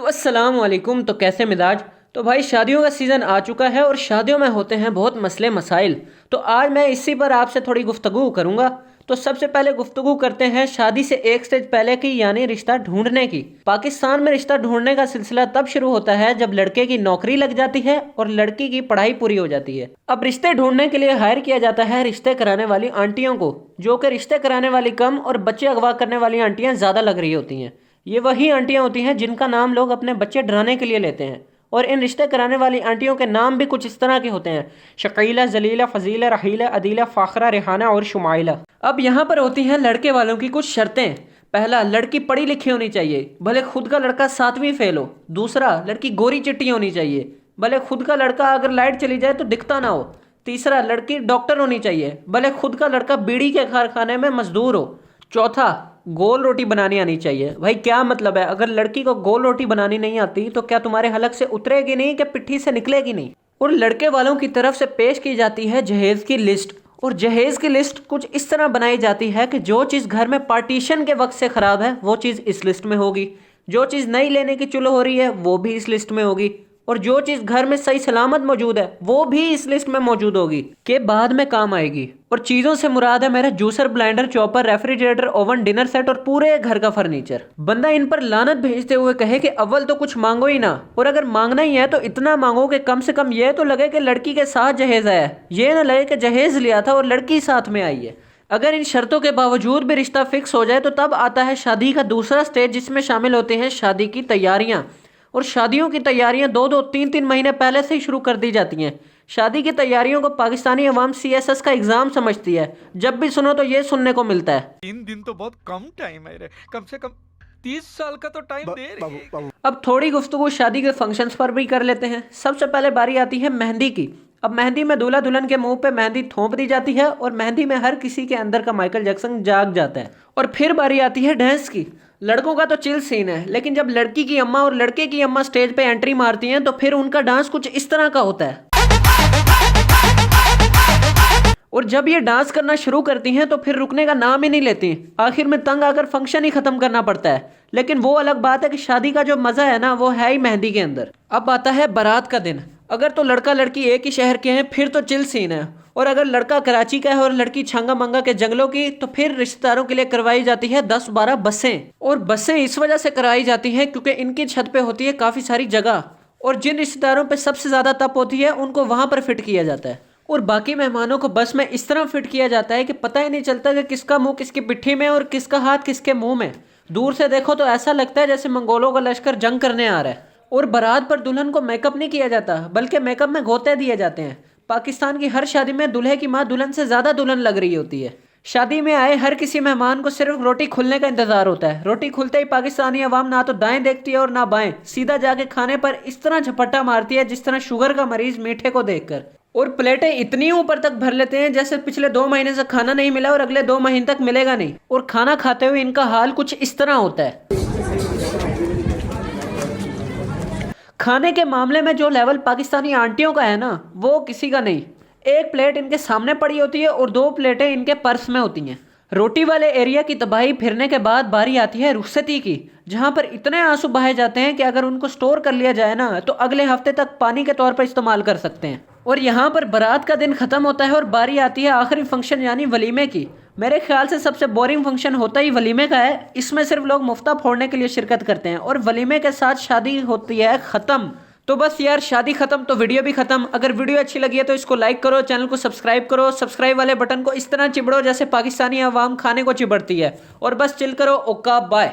तो अस्सलाम वालेकुम। तो कैसे मिजाज। तो भाई शादियों का सीज़न आ चुका है और शादियों में होते हैं बहुत मसले मसाइल। तो आज मैं इसी पर आपसे थोड़ी गुफ्तगू करूंगा। तो सबसे पहले गुफ्तगू करते हैं शादी से एक स्टेज पहले की, यानी रिश्ता ढूंढने की। पाकिस्तान में रिश्ता ढूंढने का सिलसिला तब शुरू होता है जब लड़के की नौकरी लग जाती है और लड़की की पढ़ाई पूरी हो जाती है। अब रिश्ते ढूंढने के लिए हायर किया जाता है रिश्ते कराने वाली आंटियों को, जो कि रिश्ते कराने वाली कम और बच्चे अगवा करने वाली आंटियां ज़्यादा लग रही होती हैं। ये वही आंटियां होती हैं जिनका नाम लोग अपने बच्चे डराने के लिए लेते हैं। और इन रिश्ते कराने वाली आंटियों के नाम भी कुछ इस तरह के होते हैं: शकीला, जलीला, फजीला, रहीला, अदीला, फाखरा, रेहाना और शुमाइला। अब यहाँ पर होती हैं लड़के वालों की कुछ शर्तें। पहला, लड़की पढ़ी लिखी होनी चाहिए, भले खुद का लड़का 7वीं फेल हो। दूसरा, लड़की गोरी चिट्टी होनी चाहिए, भले खुद का लड़का अगर लाइट चली जाए तो दिखता ना हो। तीसरा, लड़की डॉक्टर होनी चाहिए, भले खुद का लड़का बीड़ी के कारखाने में मजदूर हो। चौथा, गोल रोटी बनानी आनी चाहिए। भाई क्या मतलब है, अगर लड़की को गोल रोटी बनानी नहीं आती तो क्या तुम्हारे हलक से उतरेगी नहीं कि पिट्ठी से निकलेगी नहीं। और लड़के वालों की तरफ से पेश की जाती है जहेज की लिस्ट। और जहेज की लिस्ट कुछ इस तरह बनाई जाती है कि जो चीज़ घर में पार्टीशन के वक्त से ख़राब है वो चीज़ इस लिस्ट में होगी, जो चीज़ नई लेने की चुल हो रही है वो भी इस लिस्ट में होगी, और जो चीज़ घर में सही सलामत मौजूद है वो भी इस लिस्ट में मौजूद होगी कि बाद में काम आएगी। और चीज़ों से मुराद है मेरा juicer, blender, chopper, refrigerator, oven, dinner set और पूरे घर का फर्नीचर। बंदा इन पर लानत भेजते हुए कहे कि अव्वल तो कुछ मांगो ही ना, और अगर मांगना ही है तो इतना मांगो कि कम से कम ये तो लगे कि लड़की के साथ जहेज आया है, ये ना लगे कि जहेज लिया था और लड़की साथ में आई है। अगर इन शर्तों के बावजूद भी रिश्ता फिक्स हो जाए तो तब आता है शादी का दूसरा स्टेज, जिसमें शामिल होते हैं शादी की तैयारियां। और शादियों की तैयारियां 2-2, 3-3 महीने पहले से ही शुरू कर दी जाती हैं। शादी की तैयारियों को पाकिस्तानी अवाम CSS का एग्जाम समझती है। जब भी सुनो तो ये सुनने को मिलता है, 3 दिन तो बहुत कम टाइम है रे, कम से कम 30 साल का तो टाइम दे रही है। अब थोड़ी गुफ्तगू शादी के फंक्शंस पर भी कर लेते हैं। सबसे पहले बारी आती है मेहंदी की। अब मेहंदी में दूल्हा दुल्हन के मुंह पे मेहंदी थोप दी जाती है और मेहंदी में हर किसी के अंदर का माइकल जैक्सन जाग जाता है। और फिर बारी आती है डांस की। लड़कों का तो चिल सीन है, लेकिन जब लड़की की अम्मा और लड़के की अम्मा स्टेज पे एंट्री मारती हैं तो फिर उनका डांस कुछ इस तरह का होता है। और जब ये डांस करना शुरू करती हैं तो फिर रुकने का नाम ही नहीं लेती। आखिर में तंग आकर फंक्शन ही खत्म करना पड़ता है। लेकिन वो अलग बात है कि शादी का जो मजा है ना वो है ही मेहंदी के अंदर। अब आता है बारात का दिन। अगर तो लड़का लड़की एक ही शहर के हैं फिर तो चिल सीन है, और अगर लड़का कराची का है और लड़की छंगा मंगा के जंगलों की तो फिर रिश्तेदारों के लिए करवाई जाती है 10-12 बसें। और बसें इस वजह से कराई जाती हैं क्योंकि इनकी छत पे होती है काफ़ी सारी जगह, और जिन रिश्तेदारों पे सबसे ज़्यादा तप होती है उनको वहाँ पर फिट किया जाता है। और बाकी मेहमानों को बस में इस तरह फिट किया जाता है कि पता ही नहीं चलता कि किसका मुंह किसकी पिट्ठी में और किसका हाथ किसके मुंह में। दूर से देखो तो ऐसा लगता है जैसे मंगोलों का लश्कर जंग करने आ रहा है। और बारात पर दुल्हन को मेकअप नहीं किया जाता, बल्कि मेकअप में गोते दिए जाते हैं। पाकिस्तान की हर शादी में दूल्हे की माँ दुल्हन से ज़्यादा दुल्हन लग रही होती है। शादी में आए हर किसी मेहमान को सिर्फ रोटी खुलने का इंतजार होता है। रोटी खुलते ही पाकिस्तानी अवाम ना तो दाएं देखती है और ना बाएं, सीधा जाके खाने पर इस तरह झपट्टा मारती है जिस तरह शुगर का मरीज मीठे को देखकर। और प्लेटें इतनी ऊपर तक भर लेते हैं जैसे पिछले 2 महीने से खाना नहीं मिला और अगले 2 महीने तक मिलेगा नहीं। और खाना खाते हुए इनका हाल कुछ इस तरह होता है। खाने के मामले में जो लेवल पाकिस्तानी आंटियों का है ना वो किसी का नहीं। एक प्लेट इनके सामने पड़ी होती है और 2 प्लेटें इनके पर्स में होती हैं। रोटी वाले एरिया की तबाही फिरने के बाद बारी आती है रुखसती की, जहां पर इतने आंसू बहाए जाते हैं कि अगर उनको स्टोर कर लिया जाए ना तो अगले हफ्ते तक पानी के तौर पर इस्तेमाल कर सकते हैं। और यहाँ पर बारात का दिन खत्म होता है और बारी आती है आखिरी फंक्शन यानी वलीमे की। मेरे ख्याल से सबसे बोरिंग फंक्शन होता ही वलीमे का है। इसमें सिर्फ लोग मुफ्ता फोड़ने के लिए शिरकत करते हैं और वलीमे के साथ शादी होती है ख़त्म। तो बस यार, शादी खत्म तो वीडियो भी खत्म। अगर वीडियो अच्छी लगी है तो इसको लाइक करो, चैनल को सब्सक्राइब करो, सब्सक्राइब वाले बटन को इस तरह चिबड़ो जैसे पाकिस्तानी अवाम खाने को चिबड़ती है। और बस चिल करो। ओका बाय।